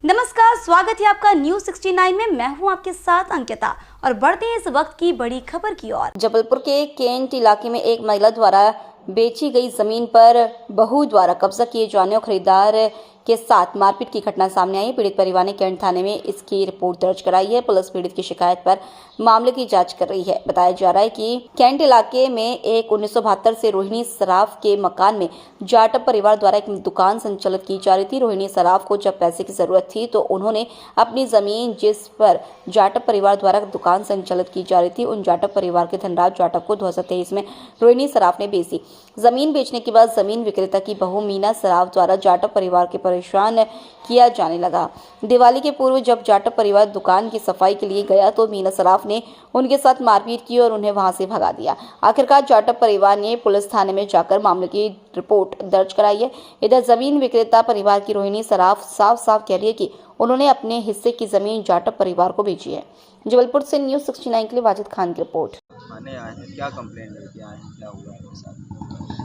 नमस्कार, स्वागत है आपका न्यूज 69 में। मैं हूं आपके साथ अंकिता और बढ़ते हैं इस वक्त की बड़ी खबर की ओर। जबलपुर के कैंट इलाके में एक महिला द्वारा बेची गई जमीन पर बहू द्वारा कब्जा किए जाने और खरीदार के साथ मारपीट की घटना सामने आई। पीड़ित परिवार ने कैंट थाने में इसकी रिपोर्ट दर्ज कराई है। पुलिस पीड़ित की शिकायत पर मामले की जांच कर रही है। बताया जा रहा है कि कैंट इलाके में एक 1972 से रोहिणी सराफ के मकान में जाटव परिवार द्वारा एक दुकान संचालित की जा रही थी। रोहिणी सराफ को जब पैसे की जरूरत थी तो उन्होंने अपनी जमीन जिस पर जाटव परिवार द्वारा दुकान संचालित की जा रही थी, उन जाटव परिवार के धनराज जाटव को 2023 में रोहिणी सराफ ने बेची। जमीन बेचने के बाद जमीन विक्रेता की बहू मीना सराफ द्वारा जाटव परिवार के परेशान किया जाने लगा। दिवाली के पूर्व जब जाटव परिवार दुकान की सफाई के लिए गया तो मीना सराफ ने उनके साथ मारपीट की और उन्हें वहां से भगा दिया। आखिरकार जाटव परिवार ने पुलिस थाने में जाकर मामले की रिपोर्ट दर्ज कराई है। इधर जमीन विक्रेता परिवार की रोहिणी सराफ साफ साफ कह रही है कि उन्होंने अपने हिस्से की जमीन जाटव परिवार को बेची है। जबलपुर से न्यूज 69 के लिए वाजिद खान की रिपोर्ट। क्या कंप्लेंट लेके आए हैं, क्या हुआ है साथ?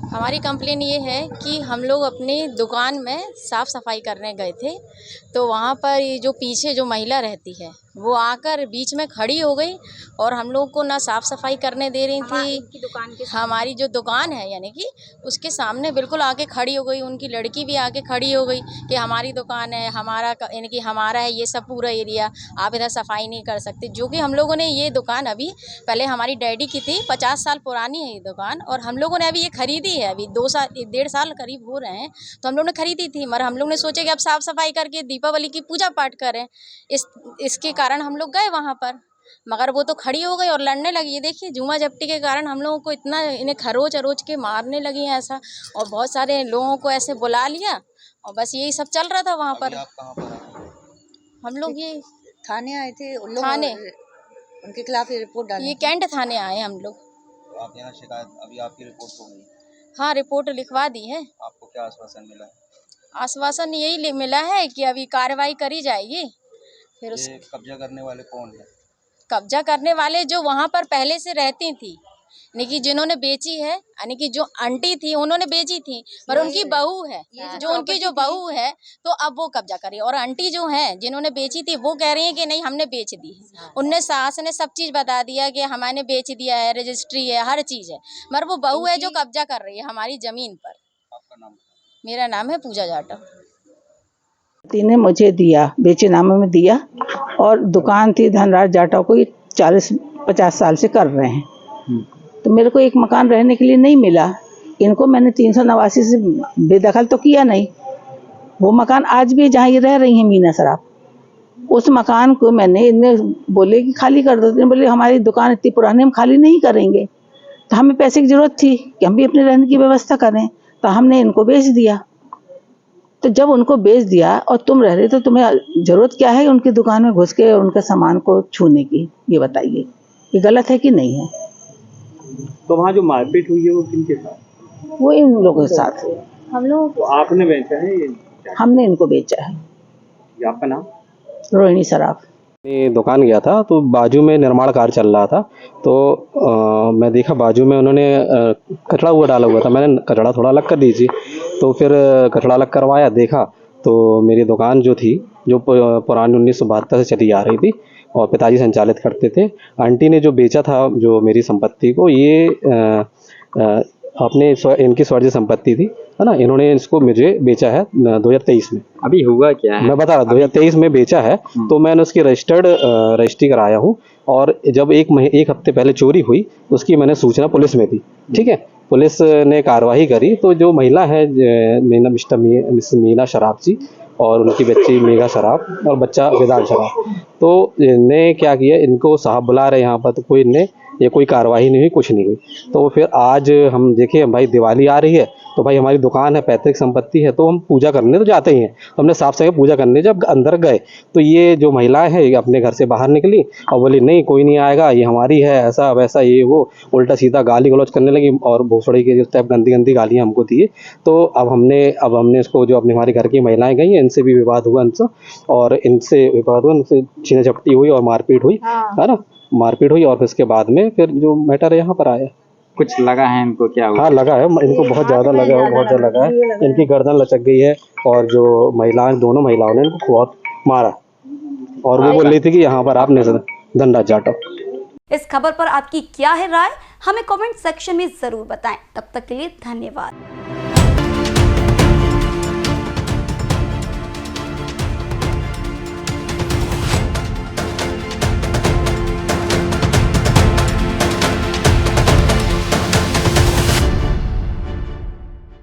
हमारी कंप्लेन ये है कि हम लोग अपनी दुकान में साफ़ सफाई करने गए थे, तो वहाँ पर ये जो पीछे जो महिला रहती है वो आकर बीच में खड़ी हो गई और हम लोग को ना साफ़ सफाई करने दे रही थी। हमारी जो दुकान है यानी कि उसके सामने बिल्कुल आके खड़ी हो गई। उनकी लड़की भी आके खड़ी हो गई कि हमारी दुकान है, हमारा यानी कि हमारा है ये सब पूरा एरिया, आप इधर सफाई नहीं कर सकते। जो कि हम लोगों ने ये दुकान अभी पहले हमारी डैडी की थी, 50 साल पुरानी है ये दुकान, और हम लोगों ने अभी ये खरीदी है, अभी 2 साल 1.5 साल करीब हो रहे हैं, तो हम लोग ने खरीदी थी। मगर हम लोग ने सोचा कि अब साफ़ सफाई करके दीपावली की पूजा पाठ करें, इसके कारण हम लोग गए वहाँ पर। मगर वो तो खड़ी हो गई और लड़ने लगी। ये देखिए झूमा झपटी के कारण हम लोगों को इतना इन्हें खरोच अरोच के मारने लगी हैं ऐसा, और बहुत सारे लोगों को ऐसे बुला लिया और बस यही सब चल रहा था वहाँ पर। आप कहाँ पर आए? हम लोग ये थाने आए थे, उन लोग थाने उनके खिलाफ रिपोर्ट डाली। ये कैंट थाने आए हम लोग। तो आप यहाँ शिकायत, अभी आपकी रिपोर्ट हो गई, हाँ, रिपोर्ट लिखवा दी है। आपको क्या आश्वासन मिला है? आश्वासन यही मिला है कि अभी कार्रवाई करी जाएगी। फिर उस ये कब्जा करने वाले कौन है? कब्जा करने वाले जो वहाँ पर पहले से रहती थी, यानी कि जिन्होंने बेची है, यानी कि जो आंटी थी उन्होंने बेची थी, पर उनकी बहू है, जो उनकी जो बहू है तो अब वो कब्जा करी। और आंटी जो है जिन्होंने बेची थी वो कह रही है कि नहीं हमने बेच दी है। उनने सास ने सब चीज़ बता दिया कि हमने बेच दिया है, रजिस्ट्री है, हर चीज़ है, मगर वो बहू है जो कब्जा कर रही है हमारी ज़मीन पर। आपका नाम? मेरा नाम है पूजा जाटव। ने मुझे दिया, बेचे नामे में दिया, और दुकान थी धनराज जाटव को, 40-50 साल से कर रहे हैं। तो मेरे को एक मकान रहने के लिए नहीं मिला। इनको मैंने 389 से बेदखल तो किया नहीं। वो मकान आज भी जहाँ ये रह रही हैं मीना सराफ, उस मकान को मैंने, इन्हें बोले कि खाली कर दो। इन्हें बोले हमारी दुकान इतनी पुरानी, हम खाली नहीं करेंगे। तो हमें पैसे की ज़रूरत थी कि हम भी अपने रहने की व्यवस्था करें, तो हमने इनको बेच दिया। तो जब उनको बेच दिया और तुम रह रहे, तो तुम्हें ज़रूरत क्या है उनकी दुकान में घुस के उनके सामान को छूने की? ये बताइए, ये गलत है कि नहीं है? तो वहाँ जो मारपीट हुई है वो किनके साथ? वो इन लोगों के साथ। हम लोग तो आपने बेचा है ये? हमने इनको बेचा है। ये आपका नाम? रोहिणी सराफ। मैं दुकान गया था तो बाजू में निर्माण कार्य चल रहा था, तो मैं देखा बाजू में उन्होंने कचड़ा हुआ डाला हुआ था। मैंने कचड़ा थोड़ा अलग कर दीजिए, तो फिर कचड़ा अलग करवाया, देखा तो मेरी दुकान जो थी, जो पुरानी 1972 से चली आ रही थी और पिताजी संचालित करते थे। आंटी ने जो बेचा था जो मेरी संपत्ति को, ये अपने इनकी स्वर्गीय संपत्ति थी, है ना। इन्होंने इसको मुझे बेचा है 2023 में। अभी हुआ क्या है? मैं बता रहा हूँ, 2023 में बेचा है। तो मैंने उसकी रजिस्ट्री कराया हूँ, और जब एक हफ्ते पहले चोरी हुई उसकी मैंने सूचना पुलिस में दी। ठीक है, पुलिस ने कार्रवाई करी। तो जो महिला है मिस मीना सराफ जी, और उनकी बच्ची मेघा सराफ और बच्चा वेदांत सराफ, तो इनने क्या किया, इनको साहब बुला रहे यहाँ पर, तो कोई इनने ये कोई कार्रवाई नहीं हुई, कुछ नहीं हुई। तो फिर आज हम देखे भाई दिवाली आ रही है, तो भाई हमारी दुकान है, पैतृक संपत्ति है, तो हम पूजा करने तो जाते ही हैं। तो हमने साफ सफाई पूजा करने जब अंदर गए तो ये जो महिलाएं हैं अपने घर से बाहर निकली और बोली नहीं कोई नहीं आएगा, ये हमारी है, ऐसा वैसा ये वो, उल्टा सीधा गाली गलौज करने लगी और भोसड़ी के जिस टाइप गंदी गंदी गालियाँ हमको दी। तो अब हमने इसको, जो अपने हमारे घर की महिलाएं गई हैं, इनसे भी विवाद हुआ, इनसे छीना झपटी हुई और मारपीट हुई, है ना, मारपीट हुई। और फिर इसके बाद में फिर जो मैटर है यहाँ पर आया। कुछ लगा है इनको? क्या हुआ? हाँ लगा है, इनको बहुत ज़्यादा लगा है, बहुत ज़्यादा लगा है। इनकी गर्दन लचक गई है, और जो महिलाएं, दोनों महिलाओं ने इनको बहुत मारा और वो बोल रही थी कि यहाँ पर आप धनराज जाटव। इस खबर पर आपकी क्या है राय, हमें कमेंट सेक्शन में जरूर बताएं। तब तक के लिए धन्यवाद।